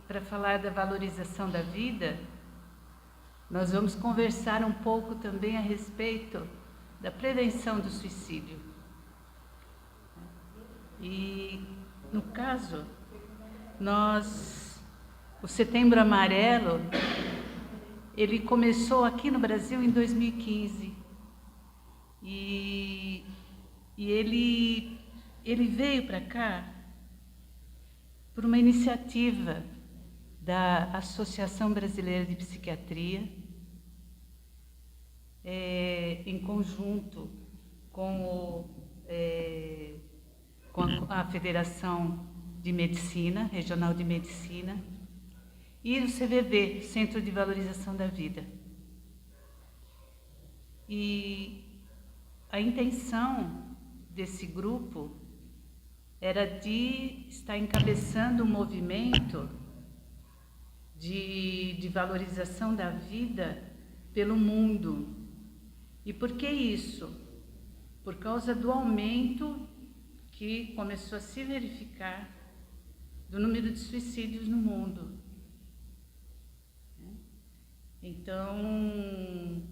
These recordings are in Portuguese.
para falar da valorização da vida, nós vamos conversar um pouco também a respeito da prevenção do suicídio. E, no caso, o Setembro Amarelo, ele começou aqui no Brasil em 2015. E ele veio para cá por uma iniciativa da Associação Brasileira de Psiquiatria, em conjunto com a Federação de Medicina, Regional de Medicina, e o CVV, Centro de Valorização da Vida. E a intenção desse grupo era de estar encabeçando um movimento de valorização da vida pelo mundo. E por que isso? Por causa do aumento que começou a se verificar do número de suicídios no mundo. Então,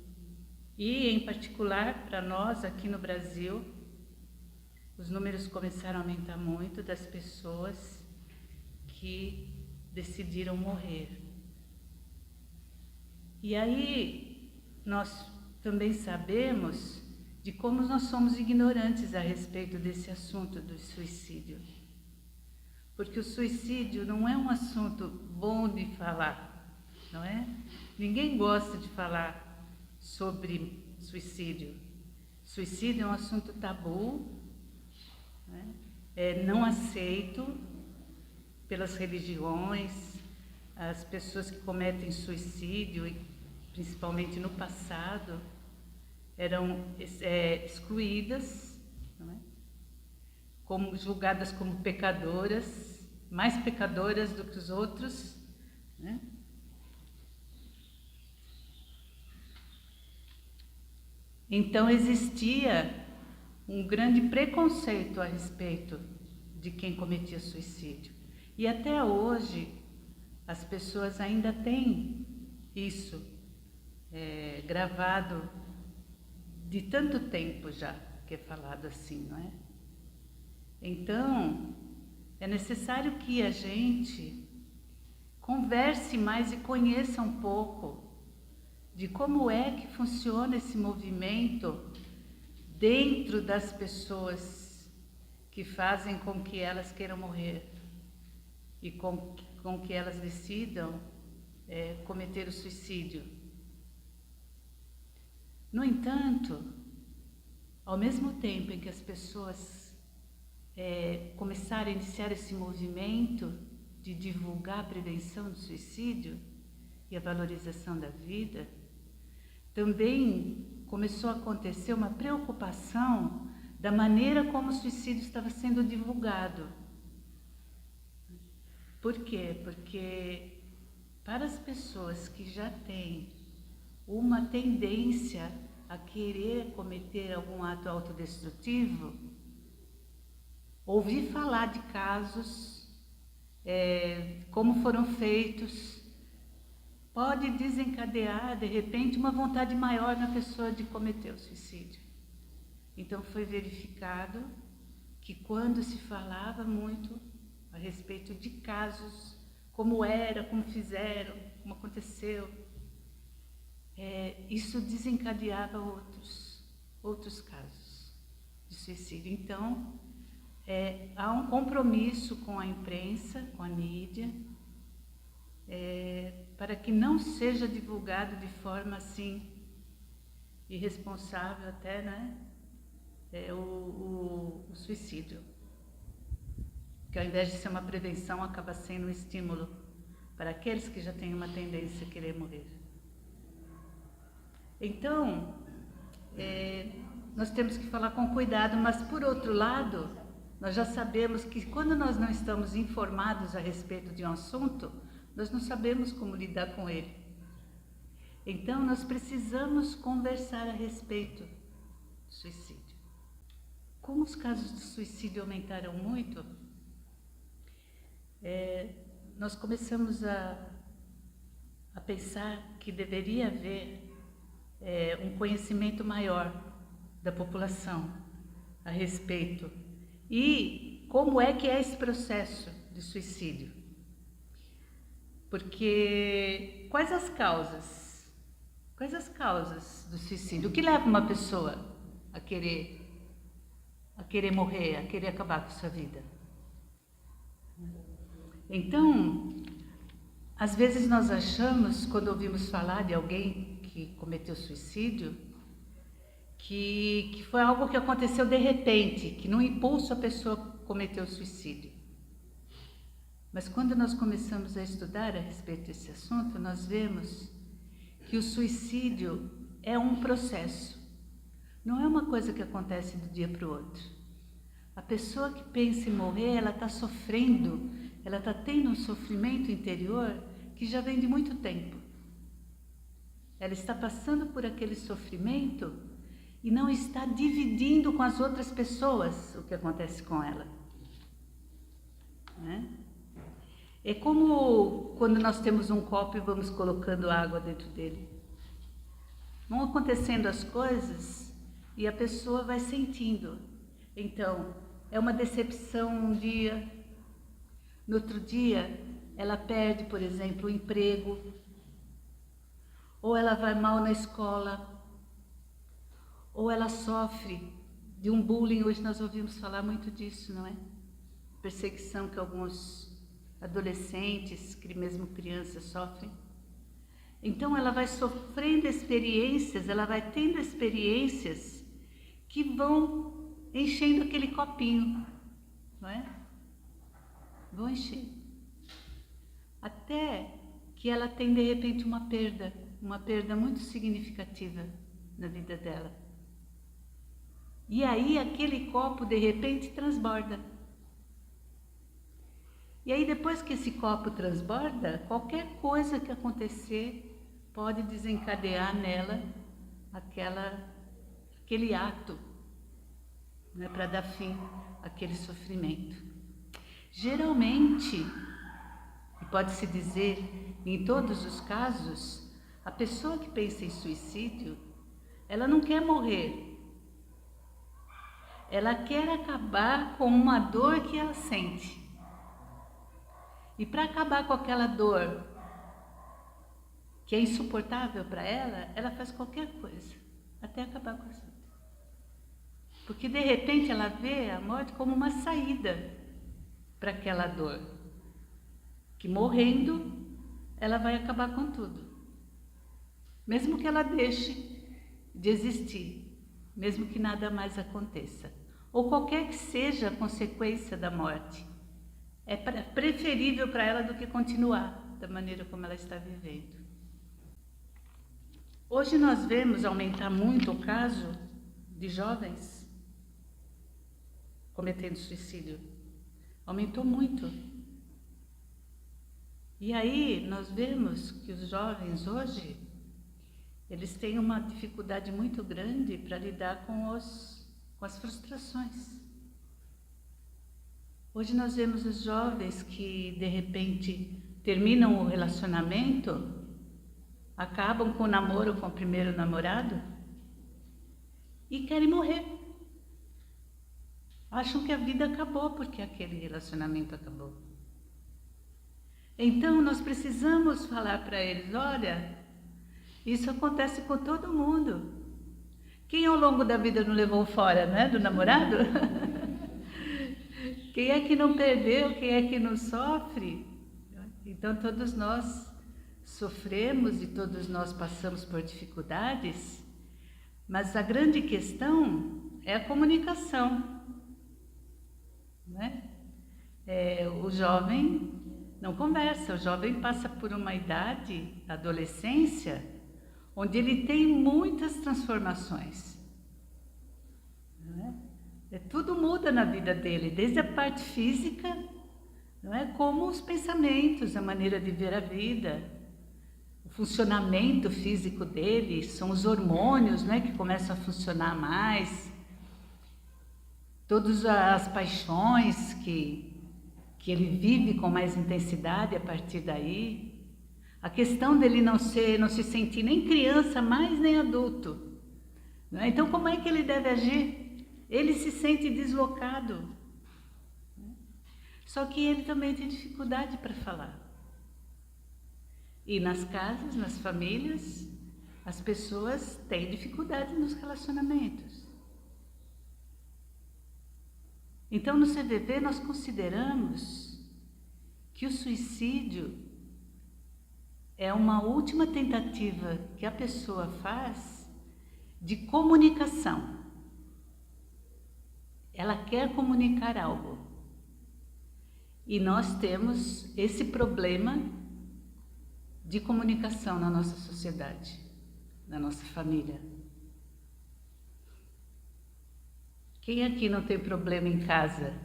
e em particular para nós aqui no Brasil, os números começaram a aumentar muito das pessoas que decidiram morrer. E aí nós também sabemos de como nós somos ignorantes a respeito desse assunto do suicídio. Porque o suicídio não é um assunto bom de falar, não é? Ninguém gosta de falar sobre suicídio. Suicídio é um assunto tabu, né? Não aceito pelas religiões, as pessoas que cometem suicídio, principalmente no passado, eram excluídas, não é? Julgadas como pecadoras, mais pecadoras do que os outros, né? Então existia um grande preconceito a respeito de quem cometia suicídio. E até hoje as pessoas ainda têm isso gravado de tanto tempo já que é falado assim, não é? Então é necessário que a gente converse mais e conheça um pouco de como é que funciona esse movimento dentro das pessoas que fazem com que elas queiram morrer e com que elas decidam cometer o suicídio. No entanto, ao mesmo tempo em que as pessoas começaram a iniciar esse movimento de divulgar a prevenção do suicídio e a valorização da vida, também começou a acontecer uma preocupação da maneira como o suicídio estava sendo divulgado. Por quê? Porque para as pessoas que já têm uma tendência a querer cometer algum ato autodestrutivo, ouvir falar de casos, como foram feitos, pode desencadear, de repente, uma vontade maior na pessoa de cometer o suicídio. Então foi verificado que quando se falava muito a respeito de casos, como era, como fizeram, como aconteceu, isso desencadeava outros casos de suicídio. Então, há um compromisso com a imprensa, com a mídia, para que não seja divulgado de forma assim irresponsável até, né, o suicídio, que ao invés de ser uma prevenção acaba sendo um estímulo para aqueles que já têm uma tendência a querer morrer. Então nós temos que falar com cuidado, mas por outro lado nós já sabemos que quando nós não estamos informados a respeito de um assunto, nós não sabemos como lidar com ele. Então, nós precisamos conversar a respeito do suicídio. Como os casos de suicídio aumentaram muito, nós começamos a pensar que deveria haver um conhecimento maior da população a respeito. E como é que é esse processo de suicídio? Porque quais as causas do suicídio? O que leva uma pessoa a querer morrer, a querer acabar com sua vida? Então, às vezes nós achamos, quando ouvimos falar de alguém que cometeu suicídio, que foi algo que aconteceu de repente, que num impulso a pessoa cometeu suicídio. Mas quando nós começamos a estudar a respeito desse assunto, nós vemos que o suicídio é um processo, não é uma coisa que acontece do dia para o outro. A pessoa que pensa em morrer, ela está sofrendo, ela está tendo um sofrimento interior que já vem de muito tempo. Ela está passando por aquele sofrimento e não está dividindo com as outras pessoas o que acontece com ela. É como quando nós temos um copo e vamos colocando água dentro dele. Vão acontecendo as coisas e a pessoa vai sentindo. Então, é uma decepção um dia, no outro dia ela perde, por exemplo, o emprego, ou ela vai mal na escola, ou ela sofre de um bullying. Hoje nós ouvimos falar muito disso, não é? Perseguição que alguns adolescentes, que mesmo crianças, sofrem. Então ela vai sofrendo experiências, ela vai tendo experiências que vão enchendo aquele copinho, não é? Vão encher. Até que ela tem de repente uma perda muito significativa na vida dela. E aí aquele copo de repente transborda. E aí depois que esse copo transborda, qualquer coisa que acontecer pode desencadear nela aquele ato, né, para dar fim àquele sofrimento. Geralmente, e pode-se dizer em todos os casos, a pessoa que pensa em suicídio, ela não quer morrer. Ela quer acabar com uma dor que ela sente. E para acabar com aquela dor que é insuportável para ela, ela faz qualquer coisa, até acabar com a vida. Porque de repente ela vê a morte como uma saída para aquela dor. Que morrendo, ela vai acabar com tudo. Mesmo que ela deixe de existir, mesmo que nada mais aconteça. Ou qualquer que seja a consequência da morte. É preferível para ela do que continuar da maneira como ela está vivendo. Hoje nós vemos aumentar muito o caso de jovens cometendo suicídio. Aumentou muito. E aí nós vemos que os jovens hoje, eles têm uma dificuldade muito grande para lidar com as frustrações. Hoje nós vemos os jovens que, de repente, terminam o relacionamento, acabam com o namoro com o primeiro namorado e querem morrer. Acham que a vida acabou porque aquele relacionamento acabou. Então, nós precisamos falar para eles, olha, isso acontece com todo mundo. Quem ao longo da vida não levou fora, né, do namorado? Quem é que não perdeu? Quem é que não sofre? Então, todos nós sofremos e todos nós passamos por dificuldades, mas a grande questão é a comunicação, né? O jovem não conversa, o jovem passa por uma idade, a adolescência, onde ele tem muitas transformações, né? Tudo muda na vida dele, desde a parte física, não é? Como os pensamentos, a maneira de ver a vida, o funcionamento físico dele, são os hormônios, né, que começam a funcionar mais, todas as paixões que que ele vive com mais intensidade a partir daí. A questão dele não se sentir nem criança mais nem adulto. Não é? Então, como é que ele deve agir? Ele se sente deslocado. Só que ele também tem dificuldade para falar. E nas casas, nas famílias, as pessoas têm dificuldade nos relacionamentos. Então, no CVV, nós consideramos que o suicídio é uma última tentativa que a pessoa faz de comunicação. Ela quer comunicar algo. E nós temos esse problema de comunicação na nossa sociedade, na nossa família. Quem aqui não tem problema em casa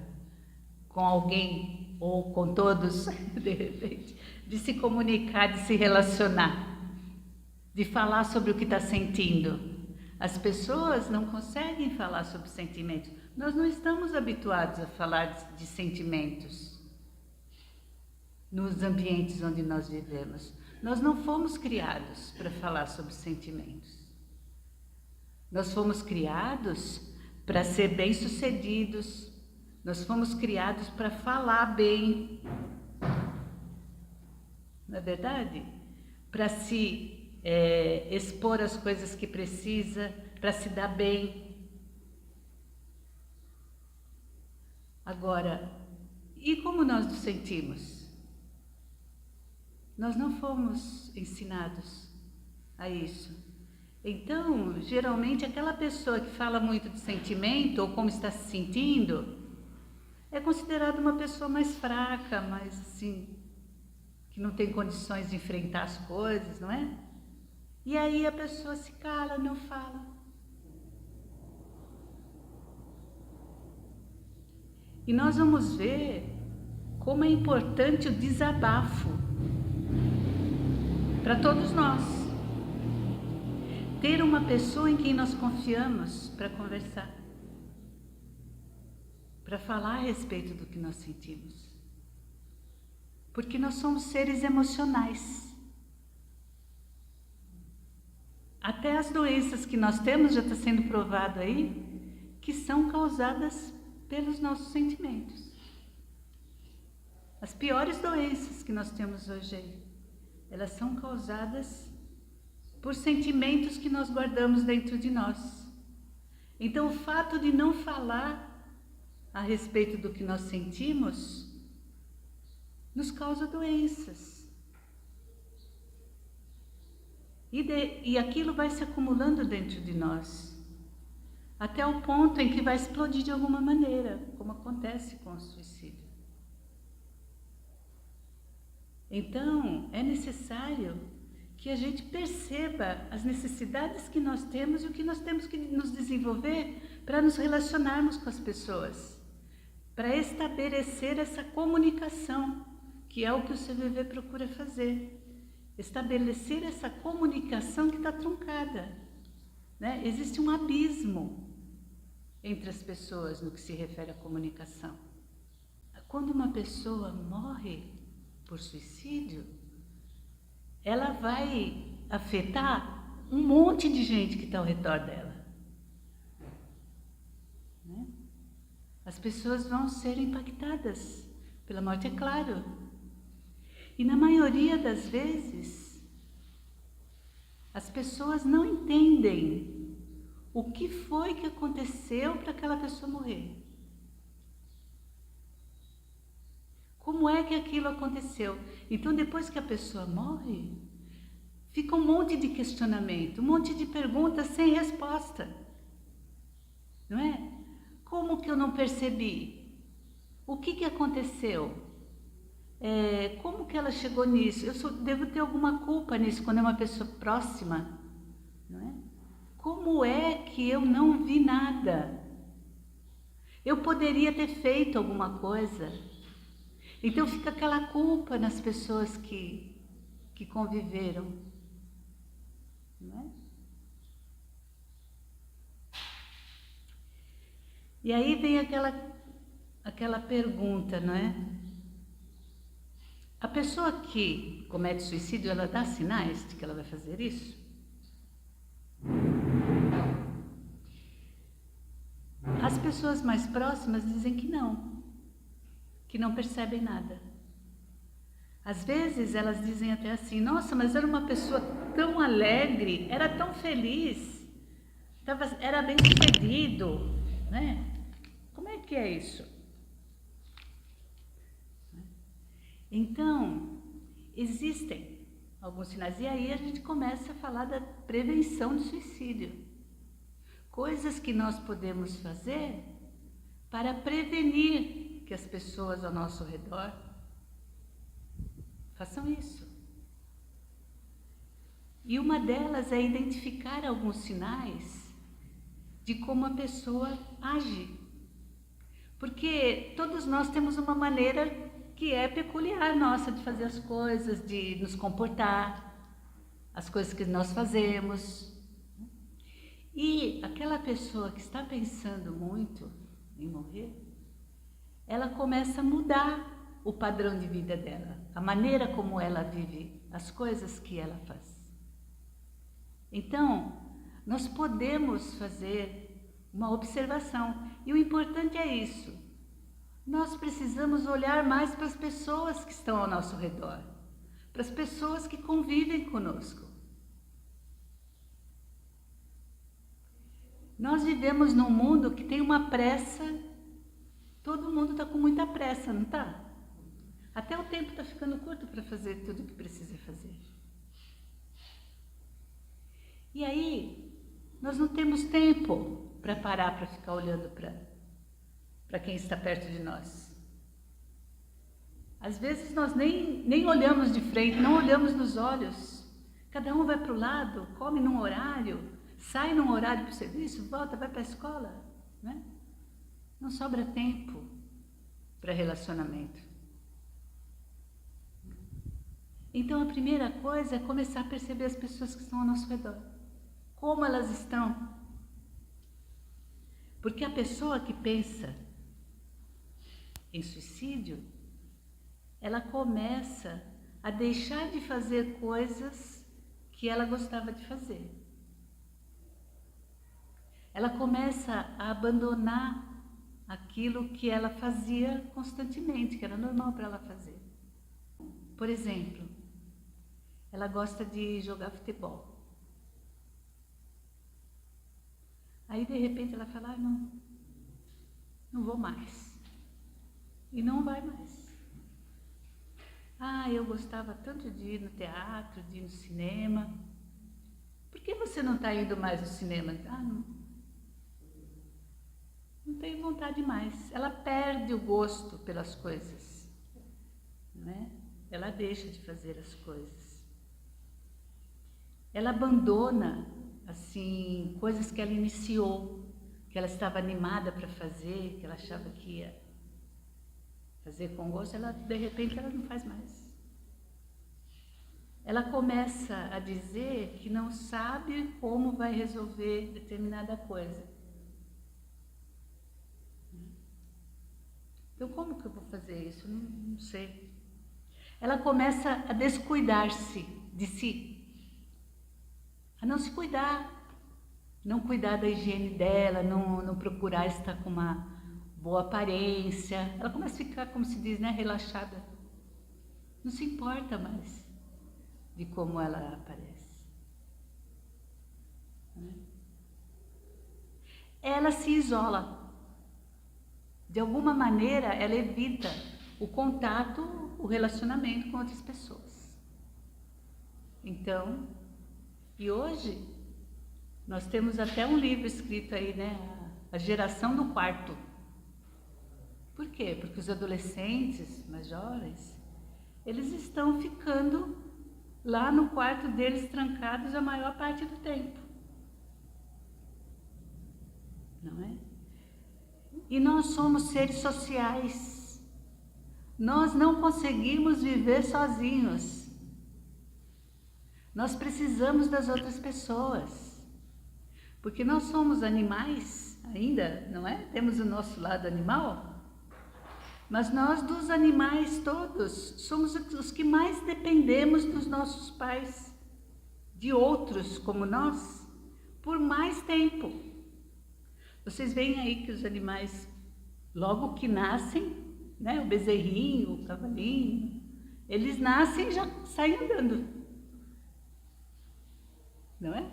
com alguém ou com todos, de repente, de se comunicar, de se relacionar, de falar sobre o que está sentindo? As pessoas não conseguem falar sobre sentimentos. Nós não estamos habituados a falar de sentimentos nos ambientes onde nós vivemos. Nós não fomos criados para falar sobre sentimentos. Nós fomos criados para ser bem-sucedidos. Nós fomos criados para falar bem. Não é verdade? Para se expor as coisas que precisa, para se dar bem. Agora, e como nós nos sentimos? Nós não fomos ensinados a isso. Então, geralmente, aquela pessoa que fala muito de sentimento ou como está se sentindo é considerada uma pessoa mais fraca, mais assim, que não tem condições de enfrentar as coisas, não é? E aí a pessoa se cala, não fala. E nós vamos ver como é importante o desabafo para todos nós. Ter uma pessoa em quem nós confiamos para conversar, para falar a respeito do que nós sentimos. Porque nós somos seres emocionais. Até as doenças que nós temos, já está sendo provado aí, que são causadas pelos nossos sentimentos. As piores doenças que nós temos hoje aí, elas são causadas por sentimentos que nós guardamos dentro de nós. Então, o fato de não falar a respeito do que nós sentimos nos causa doenças. E aquilo vai se acumulando dentro de nós, até o ponto em que vai explodir de alguma maneira, como acontece com o suicídio. Então, é necessário que a gente perceba as necessidades que nós temos e o que nós temos que nos desenvolver para nos relacionarmos com as pessoas, para estabelecer essa comunicação, que é o que o CVV procura fazer. Estabelecer essa comunicação que está truncada, né? Existe um abismo entre as pessoas no que se refere à comunicação. Quando uma pessoa morre por suicídio, ela vai afetar um monte de gente que está ao redor dela, né? As pessoas vão ser impactadas pela morte, é claro. E na maioria das vezes, as pessoas não entendem o que foi que aconteceu para aquela pessoa morrer. Como é que aquilo aconteceu? Então, depois que a pessoa morre, fica um monte de questionamento, um monte de perguntas sem resposta. Não é? Como que eu não percebi? O que aconteceu? Como que ela chegou nisso? Devo ter alguma culpa nisso quando é uma pessoa próxima, não é? Como é que eu não vi nada? Eu poderia ter feito alguma coisa. Então fica aquela culpa nas pessoas que conviveram, não é? E aí vem aquela pergunta, não é? A pessoa que comete suicídio, ela dá sinais de que ela vai fazer isso? As pessoas mais próximas dizem que não percebem nada. Às vezes elas dizem até assim: nossa, mas era uma pessoa tão alegre, era tão feliz, era bem sucedido, né? Como é que é isso? Então, existem alguns sinais. E aí a gente começa a falar da prevenção do suicídio. Coisas que nós podemos fazer para prevenir que as pessoas ao nosso redor façam isso. E uma delas é identificar alguns sinais de como a pessoa age. Porque todos nós temos uma maneira que é peculiar nossa de fazer as coisas, de nos comportar, as coisas que nós fazemos. E aquela pessoa que está pensando muito em morrer, ela começa a mudar o padrão de vida dela, a maneira como ela vive, as coisas que ela faz. Então, nós podemos fazer uma observação, e o importante é isso. Nós precisamos olhar mais para as pessoas que estão ao nosso redor, para as pessoas que convivem conosco. Nós vivemos num mundo que tem uma pressa, todo mundo está com muita pressa, não está? Até o tempo está ficando curto para fazer tudo o que precisa fazer. E aí, nós não temos tempo para parar, para ficar olhando para quem está perto de nós. Às vezes nós nem olhamos de frente, não olhamos nos olhos. Cada um vai para o lado, come num horário, sai num horário para o serviço, volta, vai para a escola, né? Não sobra tempo para relacionamento. Então a primeira coisa é começar a perceber as pessoas que estão ao nosso redor. Como elas estão. Porque a pessoa que pensa em suicídio, ela começa a deixar de fazer coisas que ela gostava de fazer. Ela começa a abandonar aquilo que ela fazia constantemente, que era normal para ela fazer. Por exemplo, ela gosta de jogar futebol. Aí, de repente, ela fala: não vou mais. E não vai mais. Eu gostava tanto de ir no teatro, de ir no cinema. Por que você não está indo mais no cinema? Não tenho vontade mais. Ela perde o gosto pelas coisas, né? Ela deixa de fazer as coisas. Ela abandona, assim, coisas que ela iniciou, que ela estava animada para fazer, que ela achava que ia fazer com gosto, de repente ela não faz mais. Ela começa a dizer que não sabe como vai resolver determinada coisa. Então, como que eu vou fazer isso? Não sei. Ela começa a descuidar-se de si, a não se cuidar, não cuidar da higiene dela, não procurar estar com uma boa aparência. Ela começa a ficar, como se diz, né, relaxada. Não se importa mais de como ela aparece. Ela se isola. De alguma maneira, ela evita o contato, o relacionamento com outras pessoas. Então, e hoje, nós temos até um livro escrito aí, né? A geração do quarto. Por quê? Porque os adolescentes mais jovens, eles estão ficando lá no quarto deles trancados a maior parte do tempo. Não é? E nós somos seres sociais. Nós não conseguimos viver sozinhos. Nós precisamos das outras pessoas. Porque nós somos animais ainda, não é? Temos o nosso lado animal. Mas nós, dos animais todos, somos os que mais dependemos dos nossos pais, de outros como nós, por mais tempo. Vocês veem aí que os animais, logo que nascem, né, o bezerrinho, o cavalinho, eles nascem e já saem andando, não é?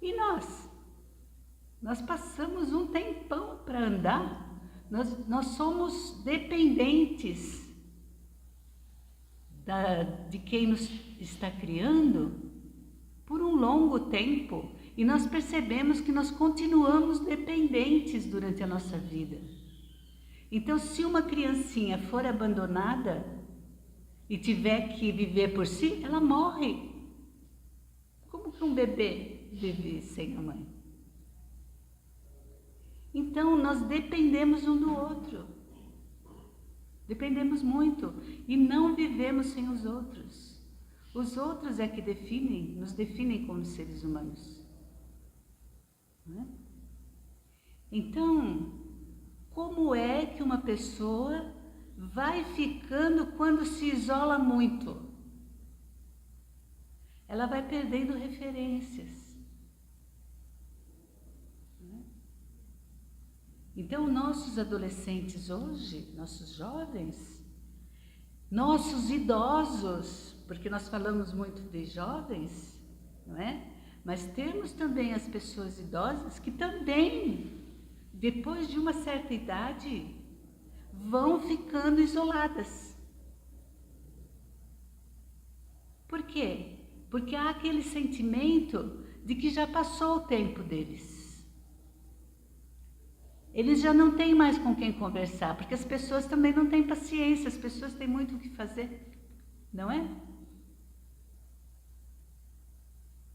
E nós passamos um tempão para andar. Nós somos dependentes de quem nos está criando por um longo tempo, e nós percebemos que nós continuamos dependentes durante a nossa vida. Então, se uma criancinha for abandonada e tiver que viver por si, ela morre. Como que um bebê vive sem a mãe? Então, nós dependemos um do outro. Dependemos muito e não vivemos sem os outros. Os outros é que nos definem como seres humanos. Não é? Então, como é que uma pessoa vai ficando quando se isola muito? Ela vai perdendo referências. Então, nossos adolescentes hoje, nossos jovens, nossos idosos, porque nós falamos muito de jovens, não é? Mas temos também as pessoas idosas que também, depois de uma certa idade, vão ficando isoladas. Por quê? Porque há aquele sentimento de que já passou o tempo deles. Eles já não têm mais com quem conversar, porque as pessoas também não têm paciência, as pessoas têm muito o que fazer, não é?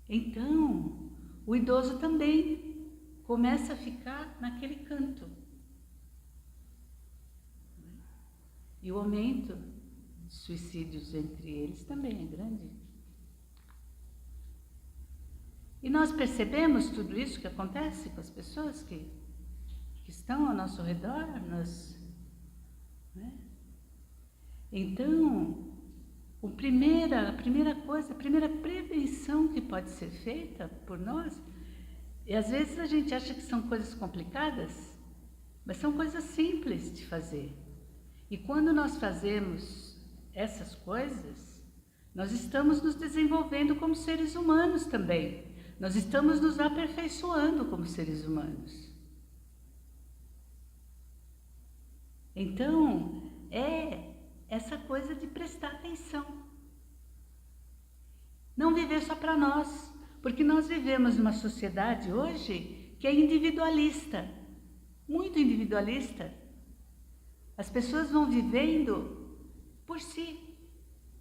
Então, o idoso também começa a ficar naquele canto. E o aumento de suicídios entre eles também é grande. E nós percebemos tudo isso que acontece com as pessoas que estão ao nosso redor, né? Então, a primeira coisa, a primeira prevenção que pode ser feita por nós, e às vezes a gente acha que são coisas complicadas, mas são coisas simples de fazer. E quando nós fazemos essas coisas, nós estamos nos desenvolvendo como seres humanos também. Nós estamos nos aperfeiçoando como seres humanos. Então, é essa coisa de prestar atenção. Não viver só para nós, porque nós vivemos numa sociedade hoje que é individualista, muito individualista. As pessoas vão vivendo por si,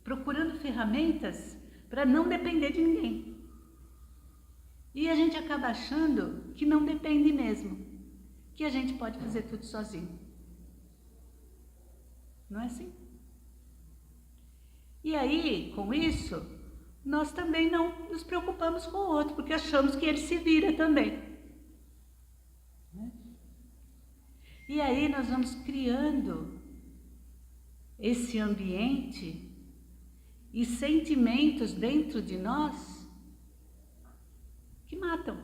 procurando ferramentas para não depender de ninguém. E a gente acaba achando que não depende mesmo, que a gente pode fazer tudo sozinho. Não é assim? E aí, com isso, nós também não nos preocupamos com o outro, porque achamos que ele se vira também. Né? E aí nós vamos criando esse ambiente e sentimentos dentro de nós que matam.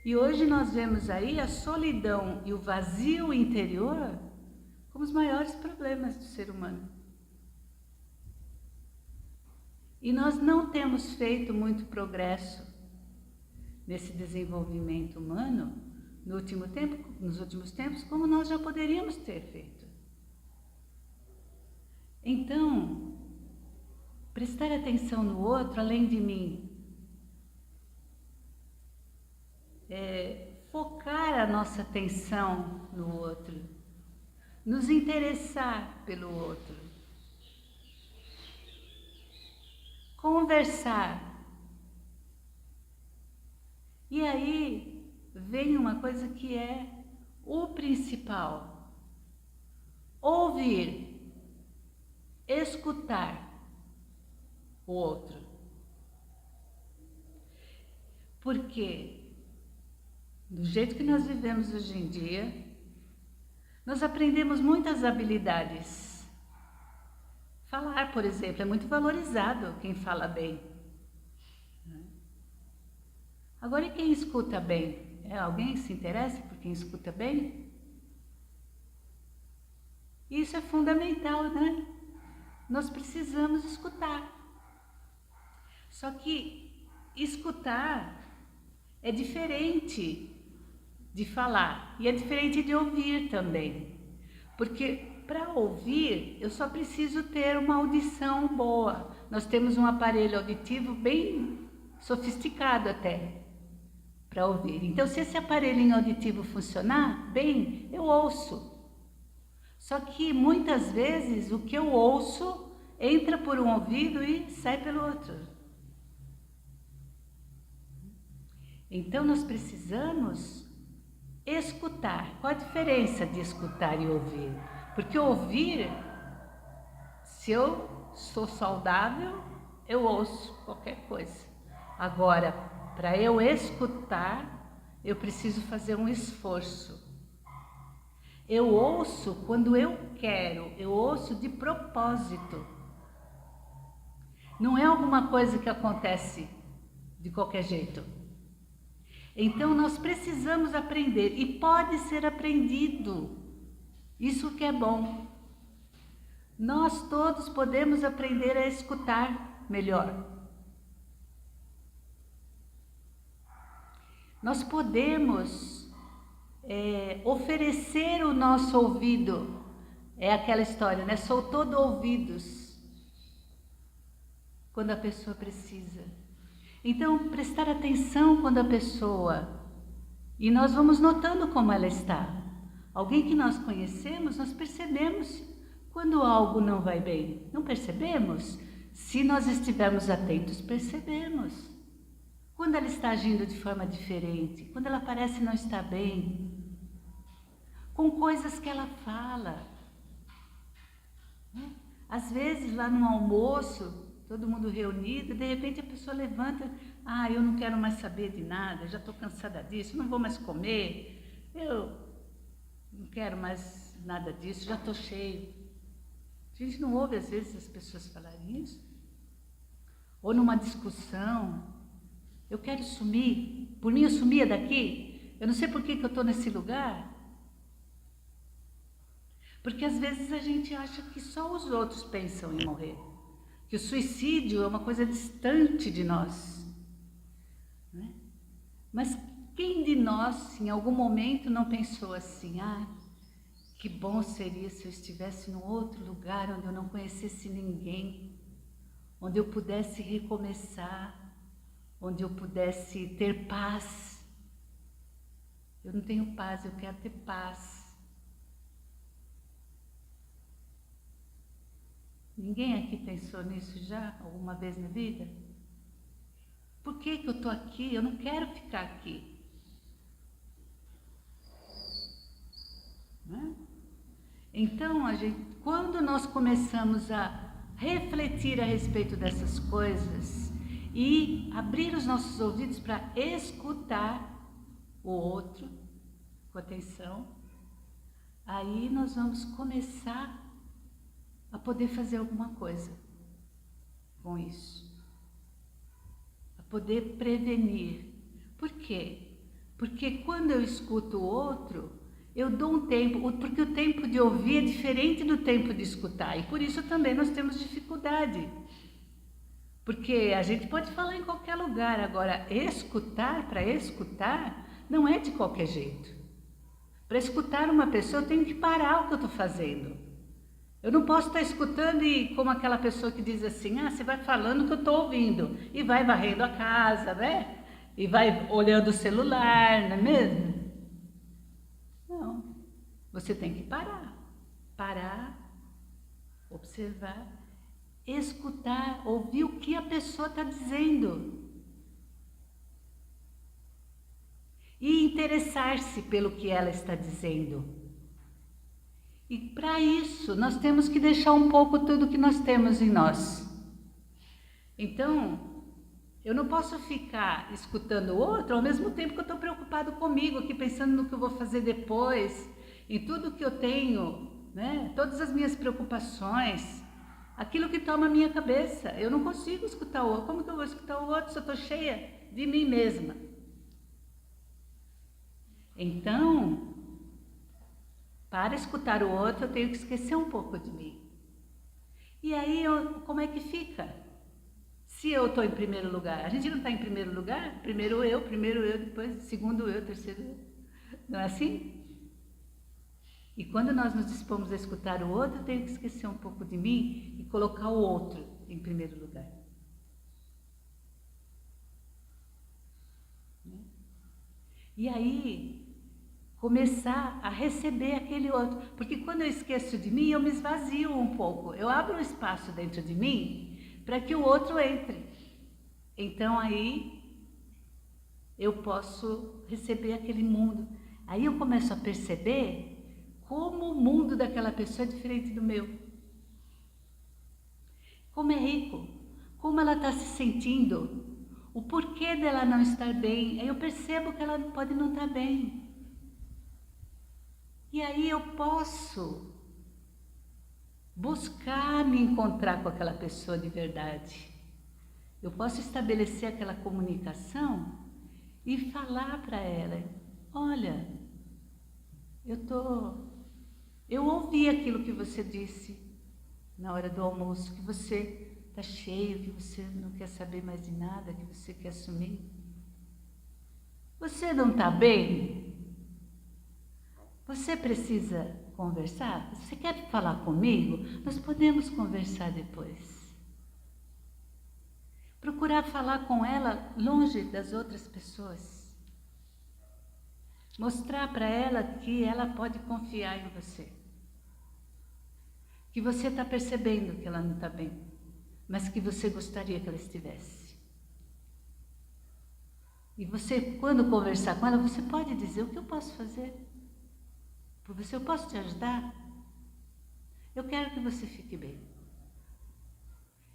E hoje nós vemos aí a solidão e o vazio interior como os maiores problemas do ser humano. E nós não temos feito muito progresso nesse desenvolvimento humano nos últimos tempos, como nós já poderíamos ter feito. Então, prestar atenção no outro, além de mim, focar a nossa atenção no outro, nos interessar pelo outro, conversar. E aí vem uma coisa que é o principal: ouvir, escutar o outro. Porque do jeito que nós vivemos hoje em dia, Nós aprendemos muitas habilidades. Falar, por exemplo, é muito valorizado quem fala bem. Agora, e quem escuta bem? É alguém que se interessa por quem escuta bem? Isso é fundamental, né? Nós precisamos escutar. Só que escutar é diferente de falar e é diferente de ouvir também. Porque para ouvir, eu só preciso ter uma audição boa. Nós temos um aparelho auditivo bem sofisticado até para ouvir. Então, se esse aparelhinho auditivo funcionar bem, eu ouço. Só que muitas vezes o que eu ouço entra por um ouvido e sai pelo outro. Então nós precisamos escutar. Qual a diferença de escutar e ouvir? Porque ouvir, se eu sou saudável, eu ouço qualquer coisa. Agora, para eu escutar, eu preciso fazer um esforço. Eu ouço quando eu quero, eu ouço de propósito. Não é alguma coisa que acontece de qualquer jeito. Então nós precisamos aprender, e pode ser aprendido. Isso que é bom. Nós todos podemos aprender a escutar melhor. Nós podemos oferecer o nosso ouvido. É aquela história, né? Sou todo ouvidos quando a pessoa precisa. Então, prestar atenção quando a pessoa... E nós vamos notando como ela está. Alguém que nós conhecemos, nós percebemos quando algo não vai bem. Não percebemos? Se nós estivermos atentos, percebemos. Quando ela está agindo de forma diferente, quando ela parece não estar bem, com coisas que ela fala. Às vezes, lá no almoço, todo mundo reunido, de repente a pessoa levanta, eu não quero mais saber de nada, já estou cansada disso, não vou mais comer, eu não quero mais nada disso, já estou cheio. A gente não ouve às vezes as pessoas falarem isso? Ou numa discussão, eu quero sumir, por mim eu sumia daqui, eu não sei por que eu estou nesse lugar. Porque às vezes a gente acha que só os outros pensam em morrer. Que o suicídio é uma coisa distante de nós. Né? Mas quem de nós, em algum momento, não pensou assim, que bom seria se eu estivesse num outro lugar onde eu não conhecesse ninguém, onde eu pudesse recomeçar, onde eu pudesse ter paz. Eu não tenho paz, eu quero ter paz. Ninguém aqui pensou nisso já, alguma vez na vida? Por que eu estou aqui? Eu não quero ficar aqui. Não é? Então, quando nós começamos a refletir a respeito dessas coisas e abrir os nossos ouvidos para escutar o outro com atenção, aí nós vamos começar a poder fazer alguma coisa com isso, a poder prevenir. Por quê? Porque quando eu escuto o outro, eu dou um tempo, porque o tempo de ouvir é diferente do tempo de escutar, e por isso também nós temos dificuldade, porque a gente pode falar em qualquer lugar, agora escutar, para escutar, não é de qualquer jeito. Para escutar uma pessoa eu tenho que parar o que eu estou fazendo. Eu não posso estar escutando e como aquela pessoa que diz assim, você vai falando que eu estou ouvindo, e vai varrendo a casa, né? E vai olhando o celular, não é mesmo? Não, você tem que parar, observar, escutar, ouvir o que a pessoa está dizendo. E interessar-se pelo que ela está dizendo. E para isso, nós temos que deixar um pouco tudo que nós temos em nós. Então, eu não posso ficar escutando o outro ao mesmo tempo que eu estou preocupado comigo, aqui pensando no que eu vou fazer depois. em tudo que eu tenho, né? Todas as minhas preocupações, aquilo que toma a minha cabeça. Eu não consigo escutar o outro. Como que eu vou escutar o outro se eu estou cheia de mim mesma? Então, para escutar o outro, eu tenho que esquecer um pouco de mim. E aí, como é que fica? Se eu estou em primeiro lugar, a gente não está em primeiro lugar? Primeiro eu, depois segundo eu, terceiro eu. Não é assim? E quando nós nos dispomos a escutar o outro, eu tenho que esquecer um pouco de mim e colocar o outro em primeiro lugar. E aí, começar a receber aquele outro. Porque quando eu esqueço de mim, eu me esvazio um pouco. Eu abro um espaço dentro de mim para que o outro entre. Então aí, eu posso receber aquele mundo. Aí eu começo a perceber como o mundo daquela pessoa é diferente do meu. Como é rico, como ela está se sentindo, o porquê dela não estar bem. Aí eu percebo que ela pode não estar bem. E aí eu posso buscar me encontrar com aquela pessoa de verdade. Eu posso estabelecer aquela comunicação e falar para ela, olha, eu ouvi aquilo que você disse na hora do almoço, que você está cheio, que você não quer saber mais de nada, que você quer sumir. Você não está bem? Você precisa conversar? Você quer falar comigo? Nós podemos conversar depois. Procurar falar com ela longe das outras pessoas. Mostrar para ela que ela pode confiar em você. Que você está percebendo que ela não está bem, mas que você gostaria que ela estivesse. E você, quando conversar com ela, você pode dizer, o que eu posso fazer? Por você, eu posso te ajudar? Eu quero que você fique bem.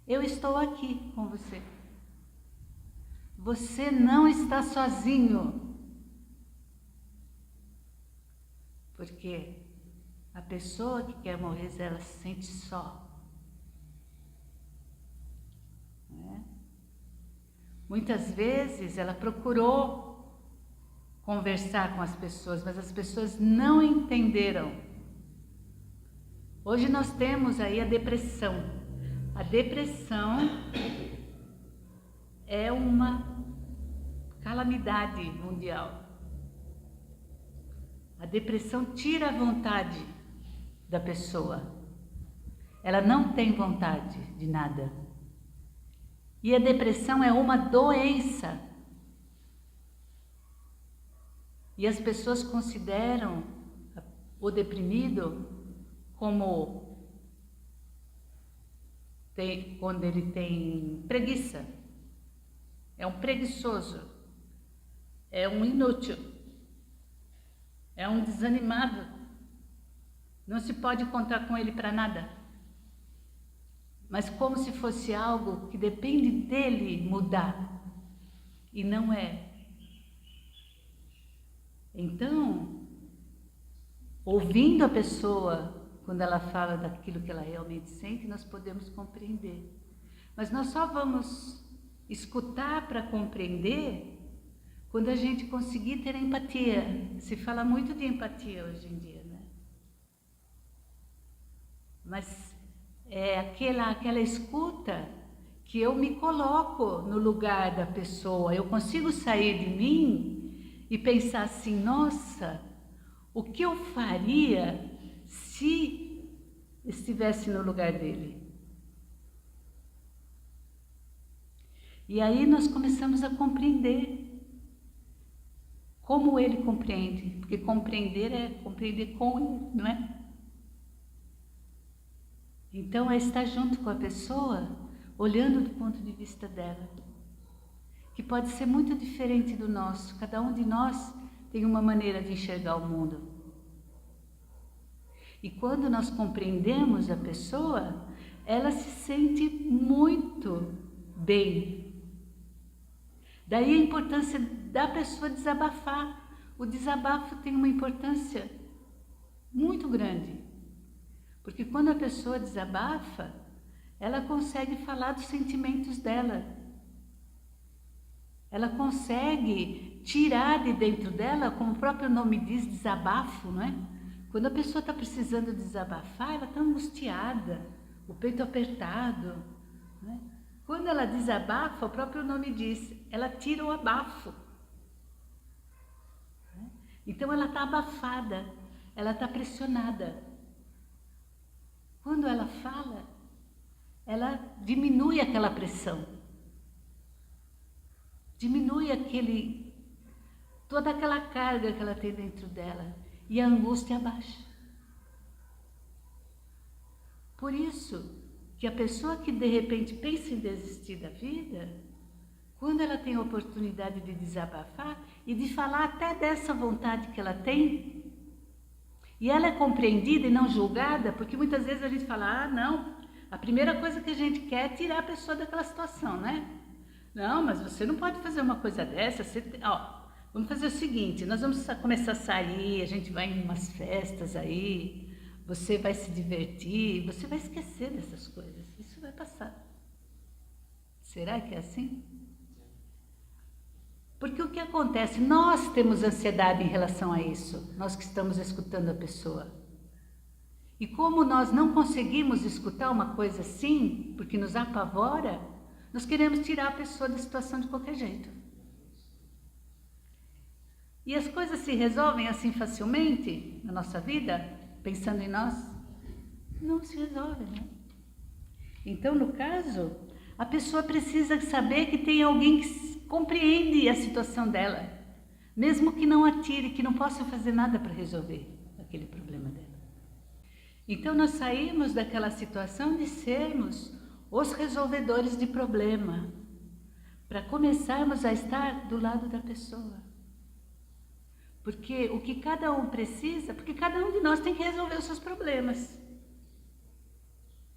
Eu estou aqui com você. Você não está sozinho. Porque a pessoa que quer morrer, ela se sente só. Né? Muitas vezes ela procurou conversar com as pessoas, mas as pessoas não entenderam. Hoje nós temos aí a depressão. A depressão é uma calamidade mundial. A depressão tira a vontade da pessoa. Ela não tem vontade de nada. E a depressão é uma doença. E as pessoas consideram o deprimido como quando ele tem preguiça. É um preguiçoso. É um inútil. É um desanimado. Não se pode contar com ele para nada. Mas como se fosse algo que depende dele mudar. E não é. Então, ouvindo a pessoa, quando ela fala daquilo que ela realmente sente, nós podemos compreender. Mas nós só vamos escutar para compreender quando a gente conseguir ter empatia. Se fala muito de empatia hoje em dia, né? Mas é aquela escuta que eu me coloco no lugar da pessoa. Eu consigo sair de mim e pensar assim, nossa, o que eu faria se estivesse no lugar dele? E aí nós começamos a compreender como ele compreende, porque compreender é compreender com ele, não é? Então é estar junto com a pessoa, olhando do ponto de vista dela, que pode ser muito diferente do nosso. Cada um de nós tem uma maneira de enxergar o mundo. E quando nós compreendemos a pessoa, ela se sente muito bem. Daí a importância da pessoa desabafar. O desabafo tem uma importância muito grande. Porque quando a pessoa desabafa, ela consegue falar dos sentimentos dela. Ela consegue tirar de dentro dela, como o próprio nome diz, desabafo, não é? Quando a pessoa está precisando desabafar, ela está angustiada, o peito apertado, não é? Quando ela desabafa, o próprio nome diz, ela tira o abafo. Então ela está abafada, ela está pressionada. Quando ela fala, ela diminui aquela pressão, diminui toda aquela carga que ela tem dentro dela e a angústia abaixa. Por isso que a pessoa que de repente pensa em desistir da vida, quando ela tem a oportunidade de desabafar e de falar até dessa vontade que ela tem, e ela é compreendida e não julgada, porque muitas vezes a gente fala, não, a primeira coisa que a gente quer é tirar a pessoa daquela situação, né? Não, mas você não pode fazer uma coisa dessa, vamos fazer o seguinte, nós vamos começar a sair, a gente vai em umas festas aí, você vai se divertir, você vai esquecer dessas coisas, isso vai passar. Será que é assim? Porque o que acontece? Nós temos ansiedade em relação a isso, nós que estamos escutando a pessoa. E como nós não conseguimos escutar uma coisa assim, porque nos apavora, nós queremos tirar a pessoa da situação de qualquer jeito. E as coisas se resolvem assim facilmente na nossa vida, pensando em nós? Não se resolvem, né? Então, no caso, a pessoa precisa saber que tem alguém que compreende a situação dela, mesmo que não atire, que não possa fazer nada para resolver aquele problema dela. Então nós saímos daquela situação de sermos os resolvedores de problema, para começarmos a estar do lado da pessoa. Porque o que cada um precisa, porque cada um de nós tem que resolver os seus problemas.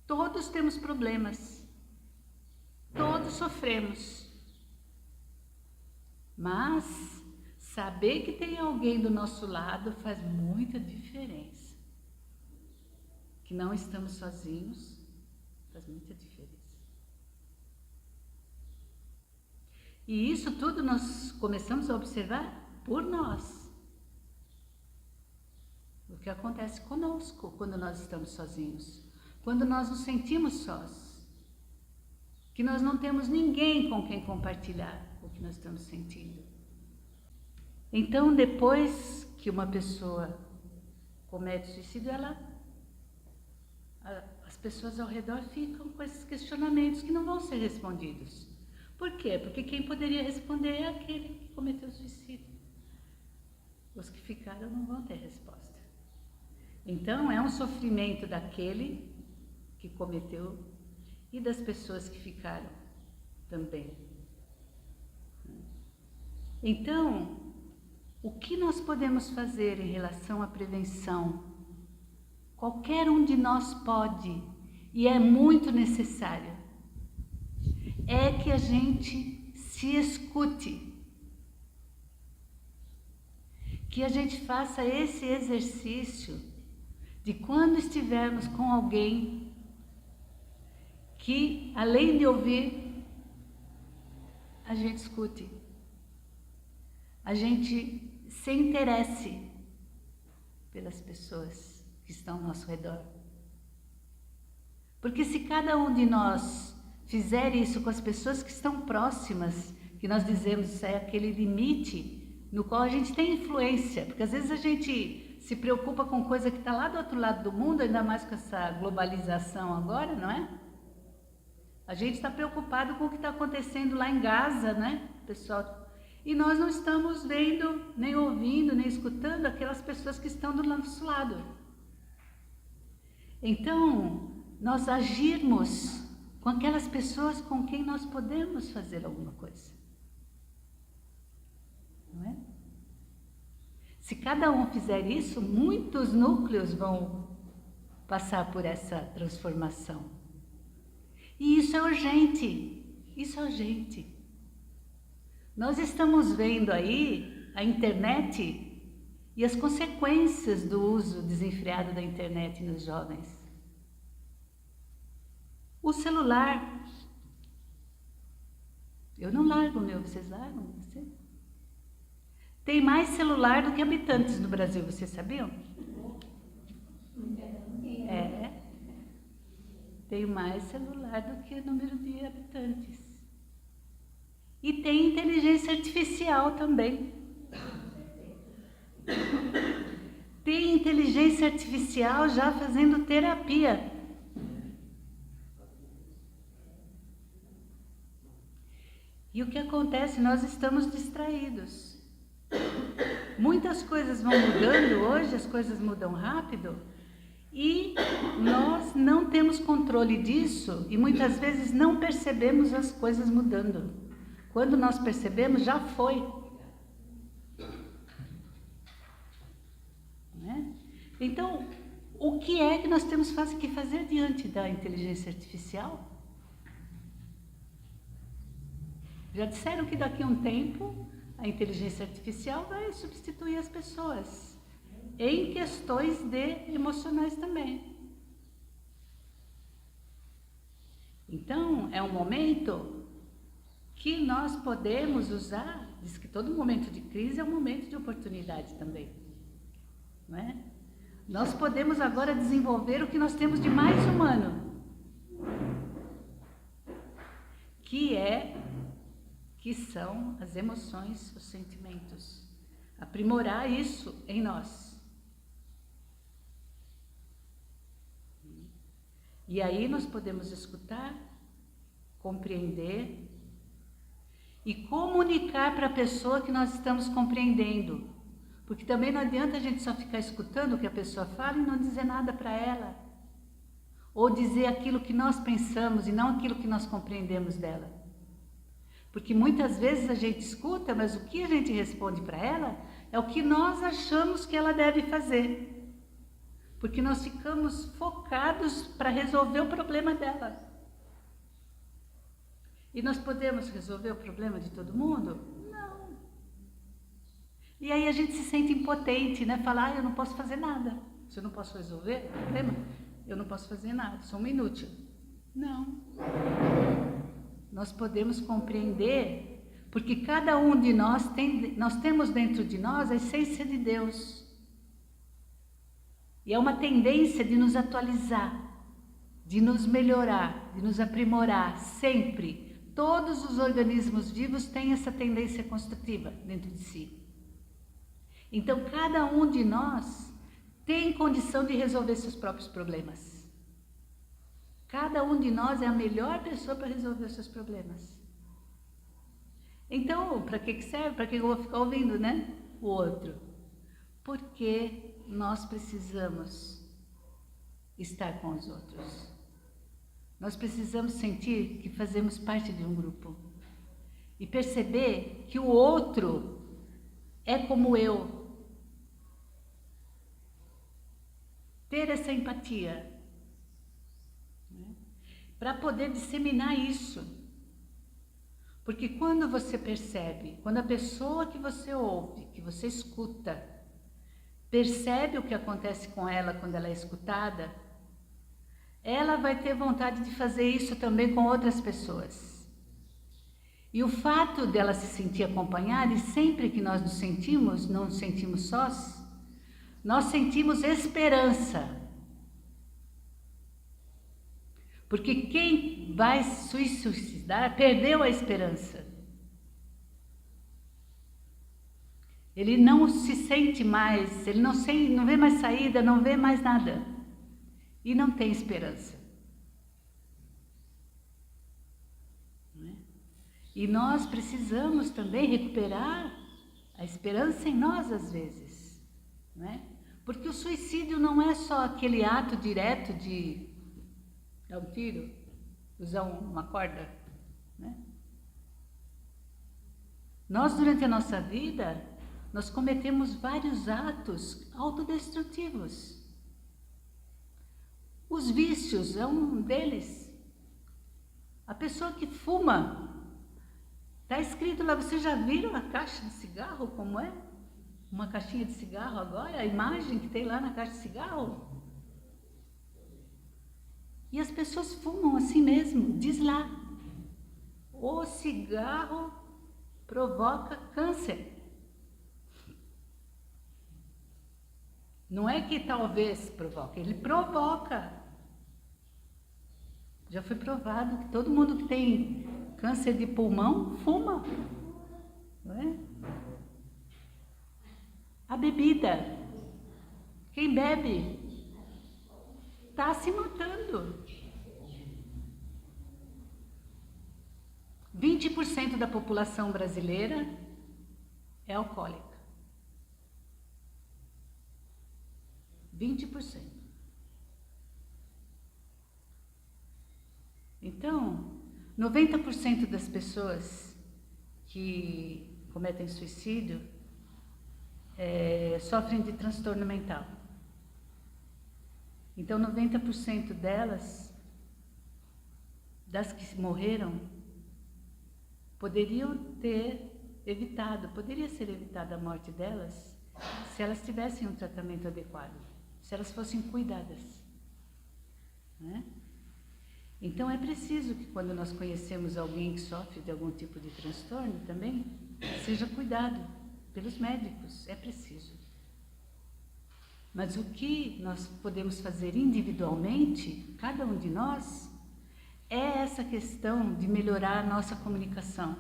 Todos temos problemas, todos sofremos. Mas saber que tem alguém do nosso lado faz muita diferença. Que não estamos sozinhos faz muita diferença. E isso tudo nós começamos a observar por nós. O que acontece conosco quando nós estamos sozinhos, quando nós nos sentimos sós, que nós não temos ninguém com quem compartilhar o que nós estamos sentindo. Então, depois que uma pessoa comete suicídio, as pessoas ao redor ficam com esses questionamentos que não vão ser respondidos. Por quê? Porque quem poderia responder é aquele que cometeu suicídio. Os que ficaram não vão ter resposta. Então, é um sofrimento daquele que cometeu e das pessoas que ficaram também. Então, o que nós podemos fazer em relação à prevenção? Qualquer um de nós pode, e é muito necessário, é que a gente se escute, que a gente faça esse exercício de quando estivermos com alguém que, além de ouvir, a gente escute, a gente se interesse pelas pessoas que estão ao nosso redor. Porque se cada um de nós fizer isso com as pessoas que estão próximas, que nós dizemos é aquele limite no qual a gente tem influência, porque às vezes a gente se preocupa com coisa que está lá do outro lado do mundo, ainda mais com essa globalização agora, não é? A gente está preocupado com o que está acontecendo lá em Gaza, né, pessoal? E nós não estamos vendo, nem ouvindo, nem escutando aquelas pessoas que estão do nosso lado. Então, nós agirmos com aquelas pessoas com quem nós podemos fazer alguma coisa. Não é? Se cada um fizer isso, muitos núcleos vão passar por essa transformação. E isso é urgente, isso é urgente. Nós estamos vendo aí a internet e as consequências do uso desenfreado da internet nos jovens. O celular, eu não largo o meu, vocês largam? Você? Tem mais celular do que habitantes no Brasil, vocês sabiam? É, tem mais celular do que o número de habitantes. E tem inteligência artificial também. Tem inteligência artificial já fazendo terapia. E o que acontece? Nós estamos distraídos. Muitas coisas vão mudando hoje, as coisas mudam rápido, e nós não temos controle disso e muitas vezes não percebemos as coisas mudando. Quando nós percebemos, já foi. Né? Então, o que é que nós temos que fazer diante da inteligência artificial? Já disseram que daqui a um tempo a inteligência artificial vai substituir as pessoas em questões emocionais também. Então, é um momento que nós podemos usar, diz que todo momento de crise é um momento de oportunidade também, não é? Nós podemos agora desenvolver o que nós temos de mais humano, que são as emoções, os sentimentos. Aprimorar isso em nós. E aí nós podemos escutar, compreender e comunicar para a pessoa que nós estamos compreendendo. Porque também não adianta a gente só ficar escutando o que a pessoa fala e não dizer nada para ela. Ou dizer aquilo que nós pensamos e não aquilo que nós compreendemos dela. Porque muitas vezes a gente escuta, mas o que a gente responde para ela é o que nós achamos que ela deve fazer. Porque nós ficamos focados para resolver o problema dela. E nós podemos resolver o problema de todo mundo? Não. E aí a gente se sente impotente, né? Falar, eu não posso fazer nada. Se eu não posso resolver o problema, eu não posso fazer nada, sou uma inútil. Não. Nós podemos compreender, porque cada um de nós nós temos dentro de nós a essência de Deus. E é uma tendência de nos atualizar, de nos melhorar, de nos aprimorar, sempre. Todos os organismos vivos têm essa tendência construtiva dentro de si. Então, cada um de nós tem condição de resolver seus próprios problemas. Cada um de nós é a melhor pessoa para resolver os seus problemas. Então, para que serve? Para que eu vou ficar ouvindo, né? O outro. Porque nós precisamos estar com os outros. Nós precisamos sentir que fazemos parte de um grupo. E perceber que o outro é como eu. Ter essa empatia. Para poder disseminar isso. Porque quando você percebe, quando a pessoa que você ouve, que você escuta, percebe o que acontece com ela quando ela é escutada, ela vai ter vontade de fazer isso também com outras pessoas. E o fato dela se sentir acompanhada, e sempre que nós não nos sentimos sós, nós sentimos esperança. Porque quem vai se suicidar perdeu a esperança. Ele não se sente mais, ele não vê mais saída, não vê mais nada. E não tem esperança. Não é? E nós precisamos também recuperar a esperança em nós às vezes. Não é? Porque o suicídio não é só aquele ato direto de dar um tiro, usar uma corda, né? Nós, durante a nossa vida, nós cometemos vários atos autodestrutivos. Os vícios é um deles. A pessoa que fuma, está escrito lá, vocês já viram a caixa de cigarro como é? uma caixinha de cigarro agora, a imagem que tem lá na caixa de cigarro. E as pessoas fumam assim mesmo, diz lá. O cigarro provoca câncer. Não é que talvez provoque, ele provoca. Já foi provado que todo mundo que tem câncer de pulmão fuma, não é? A bebida, quem bebe está se matando. 20% da população brasileira é alcoólica. 20%. Então, 90% das pessoas que cometem suicídio sofrem de transtorno mental. Então, 90% delas, das que morreram, poderiam ter evitado, poderia ser evitada a morte delas se elas tivessem um tratamento adequado, se elas fossem cuidadas, né? Então é preciso que quando nós conhecemos alguém que sofre de algum tipo de transtorno também, seja cuidado pelos médicos, é preciso. Mas o que nós podemos fazer individualmente, cada um de nós, é essa questão de melhorar a nossa comunicação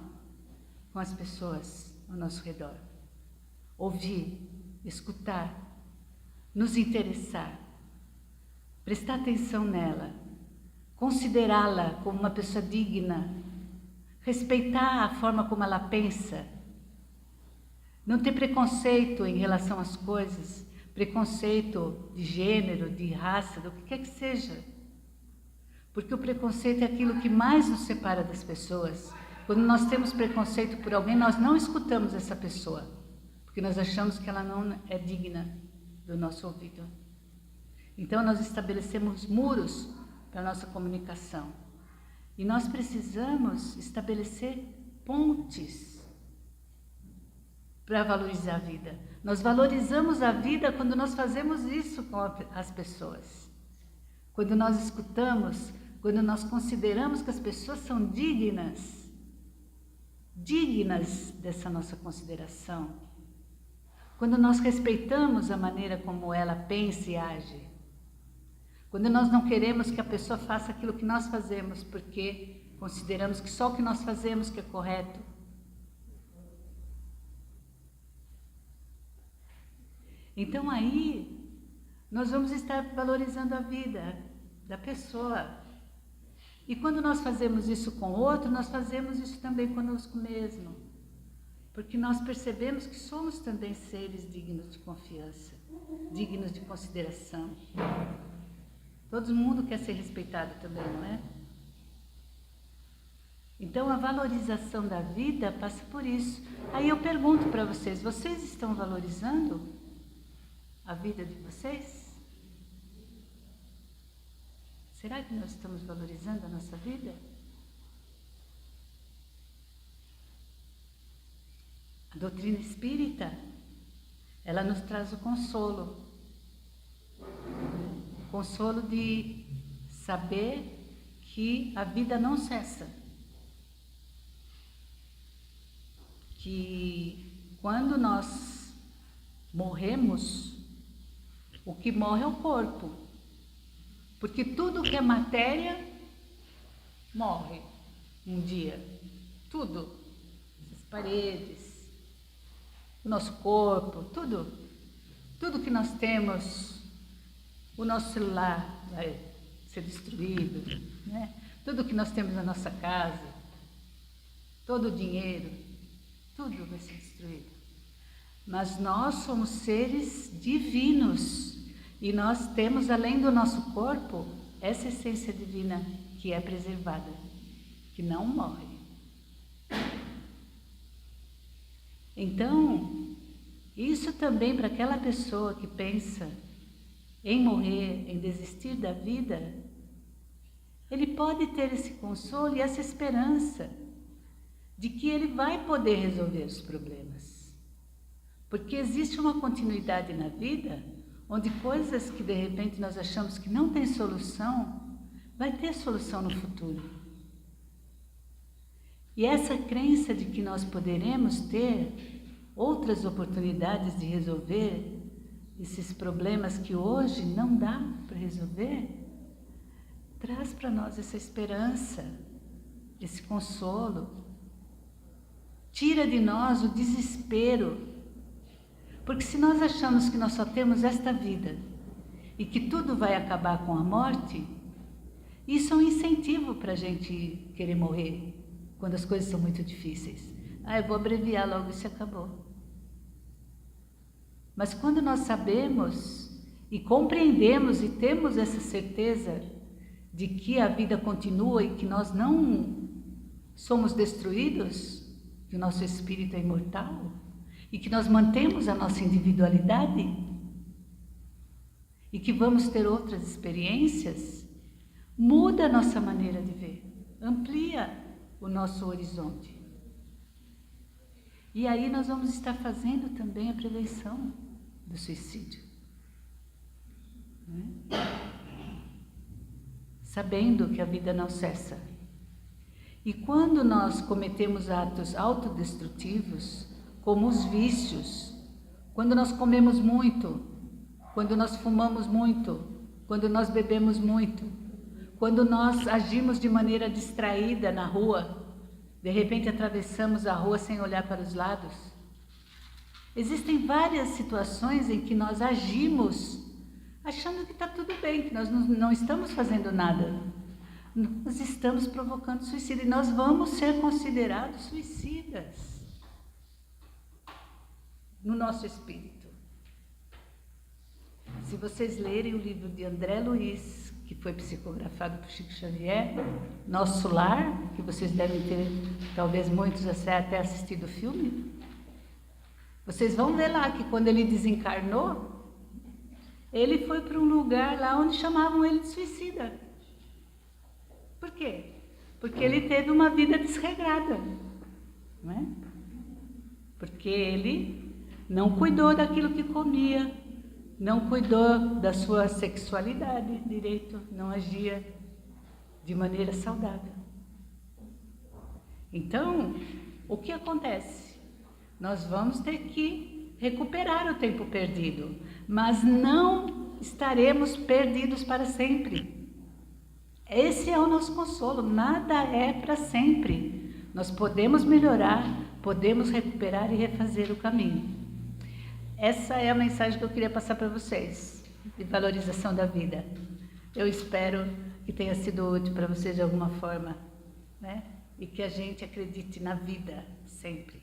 com as pessoas ao nosso redor. Ouvir, escutar, nos interessar, prestar atenção nela, considerá-la como uma pessoa digna, respeitar a forma como ela pensa, não ter preconceito em relação às coisas, preconceito de gênero, de raça, do que quer que seja. Porque o preconceito é aquilo que mais nos separa das pessoas. Quando nós temos preconceito por alguém, nós não escutamos essa pessoa, porque nós achamos que ela não é digna do nosso ouvido. Então nós estabelecemos muros para a nossa comunicação. E nós precisamos estabelecer pontes para valorizar a vida. Nós valorizamos a vida quando nós fazemos isso com as pessoas. Quando nós escutamos, quando nós consideramos que as pessoas são dignas dessa nossa consideração. Quando nós respeitamos a maneira como ela pensa e age. Quando nós não queremos que a pessoa faça aquilo que nós fazemos, porque consideramos que só o que nós fazemos que é correto. Então aí, nós vamos estar valorizando a vida da pessoa. E quando nós fazemos isso com o outro, nós fazemos isso também conosco mesmo. Porque nós percebemos que somos também seres dignos de confiança, dignos de consideração. Todo mundo quer ser respeitado também, não é? Então a valorização da vida passa por isso. Aí eu pergunto para vocês, vocês estão valorizando a vida de vocês? Será que nós estamos valorizando a nossa vida? A doutrina espírita, ela nos traz o consolo. O consolo de saber que a vida não cessa. Que quando nós morremos, o que morre é o corpo. Porque tudo que é matéria morre um dia. Tudo. As paredes, o nosso corpo, tudo. Tudo que nós temos, o nosso celular vai ser destruído, né? Tudo que nós temos na nossa casa, todo o dinheiro, tudo vai ser destruído. Mas nós somos seres divinos. E nós temos, além do nosso corpo, essa essência divina que é preservada, que não morre. Então, isso também para aquela pessoa que pensa em morrer, em desistir da vida, ele pode ter esse consolo e essa esperança de que ele vai poder resolver os problemas. Porque existe uma continuidade na vida, onde coisas que de repente nós achamos que não tem solução, vai ter solução no futuro. E essa crença de que nós poderemos ter outras oportunidades de resolver esses problemas que hoje não dá para resolver, traz para nós essa esperança, esse consolo. Tira de nós o desespero. Porque se nós achamos que nós só temos esta vida e que tudo vai acabar com a morte, isso é um incentivo para a gente querer morrer quando as coisas são muito difíceis. Eu vou abreviar logo, isso acabou. Mas quando nós sabemos e compreendemos e temos essa certeza de que a vida continua e que nós não somos destruídos, que o nosso espírito é imortal, e que nós mantemos a nossa individualidade, e que vamos ter outras experiências, muda a nossa maneira de ver, amplia o nosso horizonte. E aí nós vamos estar fazendo também a prevenção do suicídio. Sabendo que a vida não cessa. E quando nós cometemos atos autodestrutivos, como os vícios, quando nós comemos muito, quando nós fumamos muito, quando nós bebemos muito, quando nós agimos de maneira distraída na rua, de repente atravessamos a rua sem olhar para os lados. Existem várias situações em que nós agimos achando que está tudo bem, que nós não estamos fazendo nada. Nós estamos provocando suicídio e nós vamos ser considerados suicidas no nosso espírito. Se vocês lerem o livro de André Luiz, que foi psicografado por Chico Xavier, Nosso Lar, que vocês devem ter, talvez muitos até assistido o filme, vocês vão ver lá que quando ele desencarnou, ele foi para um lugar lá onde chamavam ele de suicida. Por quê? Porque ele teve uma vida desregrada, não é? Porque ele não cuidou daquilo que comia, não cuidou da sua sexualidade direito, não agia de maneira saudável. Então, o que acontece? Nós vamos ter que recuperar o tempo perdido, mas não estaremos perdidos para sempre. Esse é o nosso consolo, nada é para sempre. Nós podemos melhorar, podemos recuperar e refazer o caminho. Essa é a mensagem que eu queria passar para vocês, de valorização da vida. Eu espero que tenha sido útil para vocês de alguma forma, né? E que a gente acredite na vida sempre.